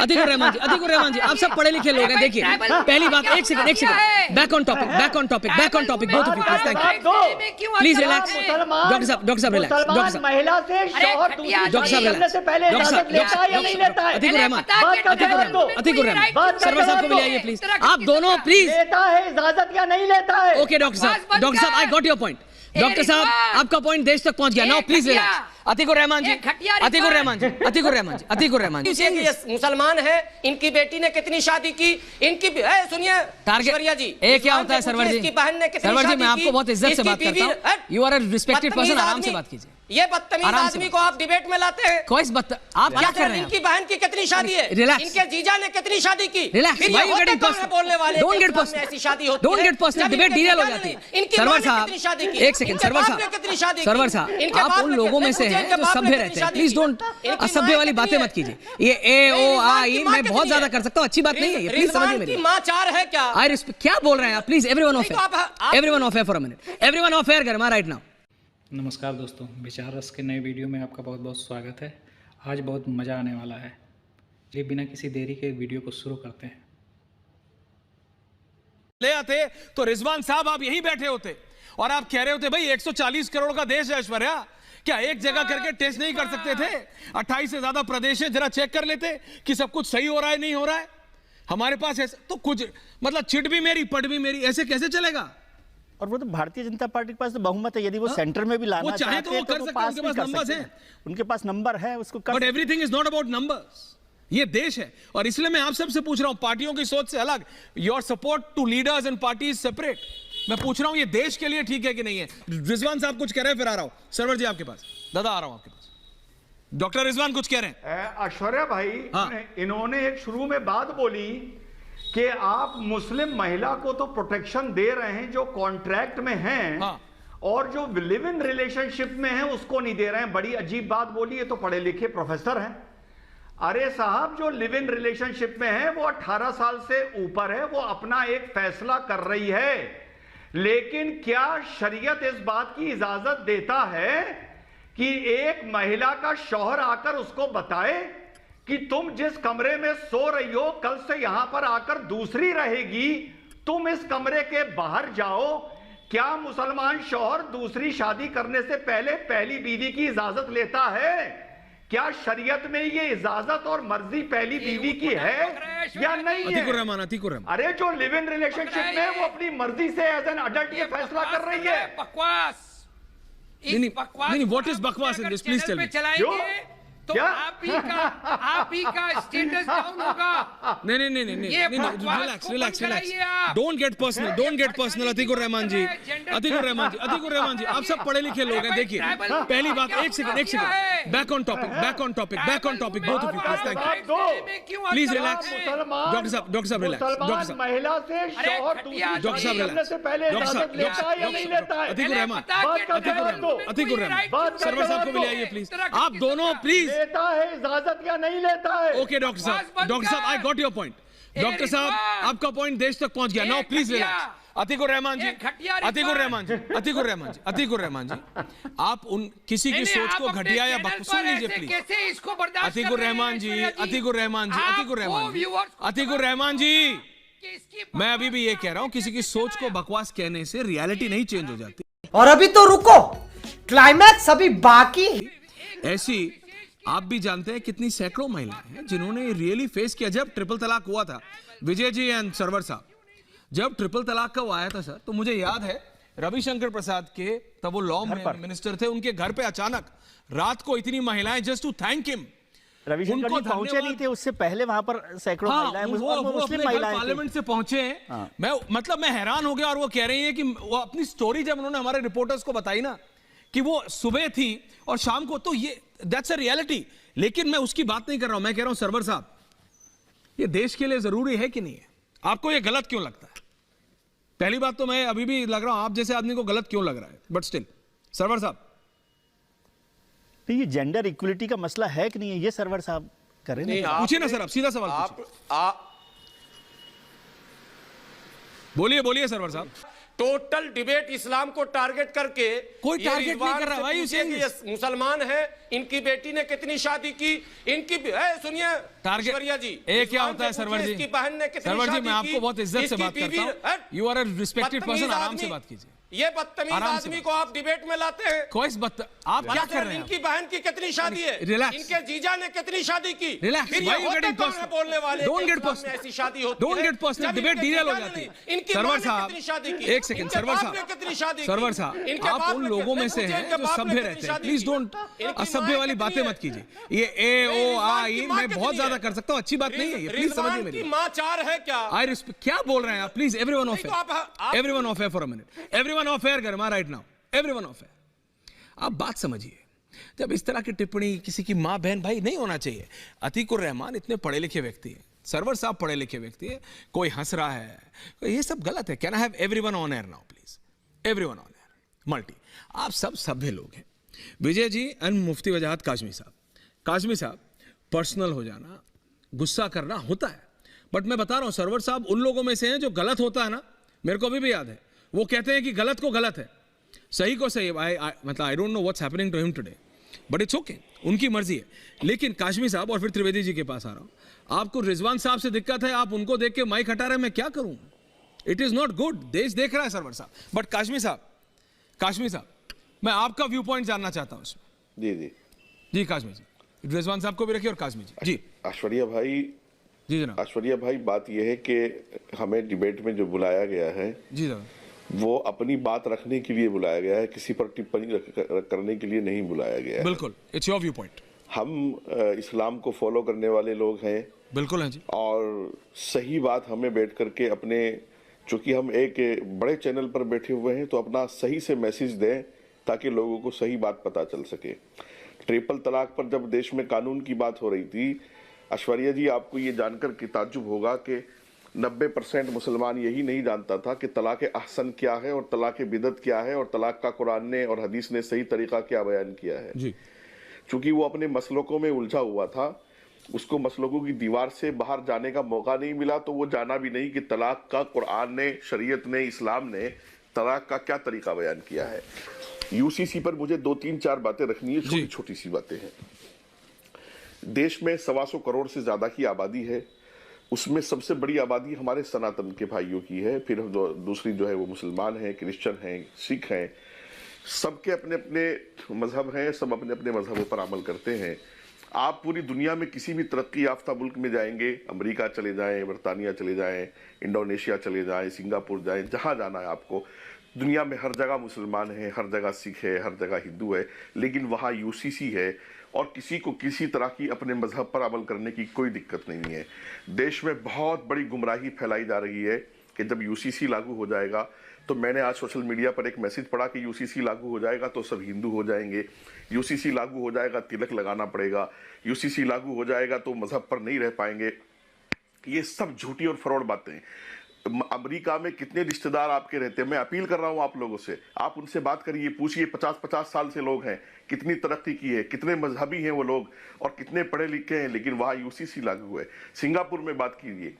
अतीकुर रहमान जी आप सब पढ़े लिखे लोग हैं। देखिए पहली बात, एक second, back on topic both of you please, thank you, please relax. Doctor साहब रिलैक्स, डॉक्टर साहब महिला से शौहर दूसरी करने से पहले इजाजत लेता है या नहीं लेता है? अतीकुर रहमान सरवर साहब को बुलाइए प्लीज, आप दोनों प्लीज। लेता है इजाजत या नहीं लेता है? ओके डॉक्टर साहब I got your point. Doctor साहब आपका पॉइंट देश तक पहुंच गया। Now please relax. Atiqur Rahman ji ये मुसलमान है, इनकी बेटी ने कितनी शादी की, इनकी सुनिए टारगेट जी, क्या होता है सरवर जी? इसकी बहन ने कितनी सरवर जी शादी मैं आपको की, बहुत इज्जत से बात करता हूं, you are a respected person, आराम से बात कीजिए। ये बदतमीज आदमी को आप डिबेट में लाते हैं। आप क्या कर रहे हैं? इनकी बहन की कितनी शादी है, रिलैक्स। इनके जीजा ने कितनी शादी की, relax, why you getting personal? बोलने वाले डोंट गेट पर्सनल, ऐसी शादी होती है, don't get personal, debate detail हो जाती है। सरवर साहब एक सेकंड, सरवर साहब आप उन लोगों में से हैं जो सभ्य रहते हैं, प्लीज डोंट असभ्य वाली बातें मत कीजिए। ये ए ओ आ ई मैं बहुत ज्यादा कर सकता हूँ, अच्छी बात नहीं है ये, प्लीज समझिए मेरी मां 4 है क्या? आई रिस्पेक्ट, क्या बोल रहे हैं आप? Please everyone off air for a minute, everyone off air गरमा राइट नाउ। नमस्कार दोस्तों, विचार रस के नए वीडियो में आपका बहुत बहुत स्वागत है। आज बहुत मज़ा आने वाला है। ये बिना किसी देरी के वीडियो को शुरू करते हैं। ले आते तो रिजवान साहब आप यहीं बैठे होते और आप कह रहे होते भाई 140 करोड़ का देश है ऐश्वर्या, क्या एक जगह करके टेस्ट नहीं कर सकते थे? 28 से ज्यादा प्रदेश है, जरा चेक कर लेते कि सब कुछ सही हो रहा है नहीं हो रहा है। हमारे पास ऐसा तो कुछ मतलब चिट भी मेरी पट भी मेरी, ऐसे कैसे चलेगा? और वो तो भारतीय जनता पार्टी के पास तो बहुमत है, यदि वो सेंटर में भी लाना चाहे तो वो कर सकते हैं, उनके पास नंबर्स हैं, उनके पास नंबर है, उसको कर। But everything is not about numbers. ये देश है और इसलिए मैं आप सबसे पूछ रहा हूं, पार्टियों की सोच से अलग, your support to leaders and parties separate. मैं पूछ रहा हूं ये देश के लिए ठीक है कि नहीं है? रिजवान साहब कुछ कह रहे हैं, फिर आ रहा हूं। सरवर जी आपके पास, दादा आ रहा हूं आपके पास। डॉक्टर रिजवान कुछ कह रहे हैं। ऐश्वर्या भाई, इन्होंने एक शुरू में बात बोली कि आप मुस्लिम महिला को तो प्रोटेक्शन दे रहे हैं जो कॉन्ट्रैक्ट में हैं, और जो लिव इन रिलेशनशिप में है उसको नहीं दे रहे हैं। बड़ी अजीब बात बोली, ये तो पढ़े लिखे प्रोफेसर हैं। अरे साहब, जो लिव इन रिलेशनशिप में है वो 18 साल से ऊपर है, वो अपना एक फैसला कर रही है। लेकिन क्या शरीयत इस बात की इजाजत देता है कि एक महिला का शौहर आकर उसको बताए कि तुम जिस कमरे में सो रही हो कल से यहां पर आकर दूसरी रहेगी, तुम इस कमरे के बाहर जाओ? क्या मुसलमान शौहर दूसरी शादी करने से पहले पहली बीवी की इजाजत लेता है? क्या शरीयत में ये इजाजत और मर्जी पहली बीवी की है या नहीं है? अतीकुर रहमान, अरे जो लिव इन रिलेशनशिप में वो अपनी मर्जी से एज एन अडल्ट ये फैसला कर रही है। बकवास नहीं, व्हाट इज बकवास in this? Please tell me. तो आप ही का स्टेटस डाउन होगा। नहीं, relax, don't get personal. Atiqur Rahman ji आप सब पढ़े लिखे लोग हैं। देखिए पहली बात, एक second, back on topic both of you please, thank you, please relax. Doctor साहब रिलैक्स, महिला से शौहर दूसरी करने से पहले इजाजत लेता है या नहीं लेता है? अतीकुर रहमान सरवर साहब को बुलाइए प्लीज, आप दोनों प्लीज। लेता है इजाजत या नहीं लेता है? ओके डॉक्टर साहब I got your point. Doctor साहब आपका पॉइंट देश तक पहुंच गया। Now please relax. Atiqur Rahman ji आप उन किसी की सोच को घटिया या बकवास, सुन लीजिए प्लीज। अतीकुर रहमान जी मैं अभी भी ये कह रहा हूं, किसी की सोच को बकवास कहने से रियलिटी नहीं चेंज हो जाती। और अभी तो रुको, क्लाइमैक्स अभी बाकी। ऐसी आप भी जानते हैं कितनी सैकड़ों महिलाएं हैं जिन्होंने रियली फेस किया। जब ट्रिपल तलाक हुआ था, विजय जी एंड सरवर साहब, जब ट्रिपल तलाक का वो आया था सर, तो मुझे याद है रविशंकर प्रसाद के, तब वो लॉ मिनिस्टर थे, उनके घर पे अचानक रात को इतनी महिलाएं just to thank him. Ravishankar ji पहुंचे नहीं थे, उससे पहले वहां पर सैकड़ों महिलाएं, मुस्लिम महिलाएं पार्लियामेंट से पहुंचे हैं। मैं हैरान हो गया। और वो कह रही है कि वो अपनी स्टोरी जब उन्होंने हमारे रिपोर्टर्स को बताई ना, कि वो सुबह थी और शाम को, तो ये दैट्स अ रियलिटी। लेकिन मैं उसकी बात नहीं कर रहा हूं, मैं कह रहा हूं सरवर साहब, ये देश के लिए जरूरी है कि नहीं है? आपको ये गलत क्यों लगता है? पहली बात तो मैं अभी भी लग रहा हूं आप जैसे आदमी को गलत क्यों लग रहा है, बट स्टिल सरवर साहब, तो ये जेंडर इक्वलिटी का मसला है कि नहीं है, ये सरवर साहब कर रहे हैं। पूछिए ना सर, आप सीधा सवाल पूछिए। बोलिए सरवर साहब। टोटल डिबेट इस्लाम को टारगेट करके कोई ये टारगेट नहीं रिजवान कर रहा से भाई, पूछिए कि ये मुसलमान है, इनकी बेटी ने कितनी शादी की, इनकी सुनिए टारगेट ऐश्वर्या जी, क्या होता है सरवर जी? इसकी बहन ने कितनी सरवर जी, शादी मैं आपको की, बहुत इज्जत से इसकी बात बीवी- करता हूं। You are a respected person, बदतमीज आराम से आदमी। बात कीजिए। ये बदतमीज आराम से आदमी बात। को आप डिबेट में लाते हैं। आप क्या कर रहे हैं? इनकी बहन की कितनी शादी है, Relax. इनके जीजा ने कितनी शादी की, Relax. फिर Why ये you होते getting कौन है personal? बोलने वाले Don't कि get इस्लाम personal. में ऐसी शादी होती Don't है, get personal. जब Debate इनके derail हो जीजा जाती ने है। नहीं, इनकी सरवर माँ ने साहब, कितनी शादी की, एक सेकंड, इनके सरवर बाप साहब, ने कितनी शादी की, सरवर साहब, इनके आप बाप उन ने लोगों में कितनी- से हैं इनके जो बाप ने सभ्य कितनी रहते हैं। शादी प्लीज की? डोंट इनकी असभ्य माँ वाली कितनी बातें है? मत कीजिए। ये ए ओ आ ई मैं बहुत ज्यादा कर सकता हूँ, अच्छी बात नहीं है ये, प्लीज समझिए रिजवान मेरी की माँ 4 है क्या? I respect. क्या बोल रहे हैं आप? प्लीज एवरीवन ऑफ नहीं तो आप- everyone off for a minute, everyone off air गर्मा right now, everyone off air. आप बात समझिए, जब इस तरह की टिप्पणी किसी की माँ बहन भाई नहीं होना चाहिए। अतीकुर रहमान इतने पढ़े लिखे व्यक्ति हैं, सरवर साहब पढ़े लिखे व्यक्ति है, कोई हंस रहा है, ये सब गलत है। Can I have everyone on air now please, everyone on air multi. आप सब सभ्य लोग हैं। विजय जी एंड मुफ्ती वजाहत काजमी साहब पर्सनल हो जाना, गुस्सा करना होता है, बट मैं बता रहा हूं सरवर साहब उन लोगों में से हैं जो गलत होता है ना, मेरे को अभी भी याद है, वो कहते हैं कि गलत को गलत है, सही को सही। मतलब I don't know what's happening to him today, but it's okay, उनकी मर्जी है। लेकिन काशमी साहब और फिर त्रिवेदी जी के पास आ रहा हूं, आपको रिजवान साहब से दिक्कत है, आप उनको देख के माइक हटा रहे हैं, मैं क्या करूं? इट इज नॉट गुड, देश देख रहा है सरवर साहब। बट काशमी साहब मैं आपका व्यू पॉइंट जानना चाहता हूं उसमें। जी काशमी जी, रिजवान साहब को भी रखिए और काशमी जी। ऐश्वर्या भाई, जी जनाब। ऐश्वर्या भाई, बात यह है कि हमें डिबेट में जो बुलाया गया है जी जनाब, वो अपनी बात रखने के लिए बुलाया गया है, किसी पर टिप्पणी करने के लिए नहीं बुलाया गया है। बिल्कुल, इट्स योर व्यू पॉइंट। हम इस्लाम को फॉलो करने वाले लोग हैं। बिल्कुल है जी। और सही बात हमें बैठ करके अपने, चूंकि हम एक बड़े चैनल पर बैठे हुए हैं, तो अपना सही से मैसेज दें ताकि लोगों को सही बात पता चल सके। ट्रिपल तलाक पर जब देश में कानून की बात हो रही थी, ऐश्वर्या जी आपको ये जानकर कि ताज्जुब होगा कि 90% मुसलमान यही नहीं जानता था कि तलाक अहसन क्या है और तलाक बिदत क्या है और तलाक का कुरान ने और हदीस ने सही तरीका क्या बयान किया है जी। चूंकि वो अपने मसलकों में उलझा हुआ था, उसको मसलकों की दीवार से बाहर जाने का मौका नहीं मिला, तो वो जाना भी नहीं कि तलाक का कुरान ने, शरीयत ने, इस्लाम ने तलाक का क्या तरीका बयान किया है। यूसीसी पर मुझे 2-3-4 बातें रखनी है, छोटी छोटी सी बातें हैं। देश में 125 करोड़ से ज्यादा की आबादी है, उसमें सबसे बड़ी आबादी हमारे सनातन के भाइयों की है, फिर दूसरी जो है वो मुसलमान हैं, क्रिश्चियन हैं, सिख हैं, सबके अपने अपने मजहब हैं, सब अपने अपने मजहबों पर अमल करते हैं। आप पूरी दुनिया में किसी भी तरक्की याफ्ता मुल्क में जाएंगे, अमेरिका चले जाएं, बरतानिया चले जाएं, इंडोनेशिया चले जाएं, सिंगापुर जाएं, जहां जाना है आपको, दुनिया में हर जगह मुसलमान है, हर जगह सिख है, हर जगह हिंदू है, लेकिन वहाँ यूसीसी है और किसी को किसी तरह की अपने मजहब पर अमल करने की कोई दिक्कत नहीं है। देश में बहुत बड़ी गुमराही फैलाई जा रही है कि जब यूसीसी लागू हो जाएगा, तो मैंने आज सोशल मीडिया पर एक मैसेज पढ़ा कि यूसीसी लागू हो जाएगा तो सब हिंदू हो जाएंगे, यूसीसी लागू हो जाएगा तिलक लगाना पड़ेगा, यूसीसी लागू हो जाएगा तो मजहब पर नहीं रह पाएंगे। ये सब झूठी और फ्रॉड बातें। अमेरिका में कितने रिश्तेदार आपके रहते हैं, मैं अपील कर रहा हूं आप लोगों से, आप उनसे बात करिए, पूछिए, 50-50 साल से लोग हैं, कितनी तरक्की की है, कितने मजहबी हैं वो लोग और कितने पढ़े लिखे हैं, लेकिन वहां यूसीसी लागू है। सिंगापुर में बात कीजिए।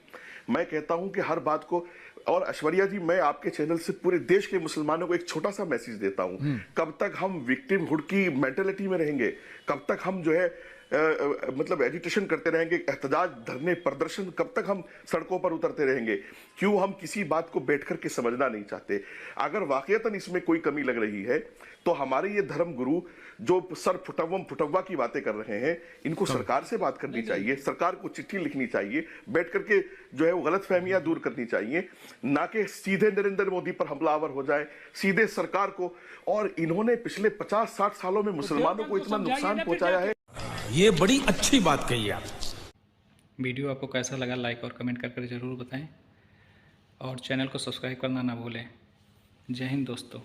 मैं कहता हूं कि हर बात को, और ऐश्वर्या जी, मैं आपके चैनल से पूरे देश के मुसलमानों को एक छोटा सा मैसेज देता हूं, कब तक हम विक्टिमहुड की मेंटेलिटी में रहेंगे, कब तक हम जो है मतलब एजिटेशन करते रहेंगे, एहतजाज, धरने, प्रदर्शन, कब तक हम सड़कों पर उतरते रहेंगे? क्यों हम किसी बात को बैठ कर के समझना नहीं चाहते? अगर वाकईतन इसमें कोई कमी लग रही है तो हमारे ये धर्म गुरु जो सर फुटव्वा की बातें कर रहे हैं, इनको सरकार से बात करनी चाहिए, सरकार को चिट्ठी लिखनी चाहिए, बैठ करके जो है वो गलत फहमियां दूर करनी चाहिए, ना कि सीधे नरेंद्र मोदी पर हमलावर हो जाए, सीधे सरकार को। और इन्होंने पिछले 50-60 सालों में मुसलमानों को इतना नुकसान पहुंचाया है। ये बड़ी अच्छी बात कही आप। वीडियो आपको कैसा लगा लाइक और कमेंट कर ज़रूर बताएं और चैनल को सब्सक्राइब करना ना भूलें। जय हिंद दोस्तों।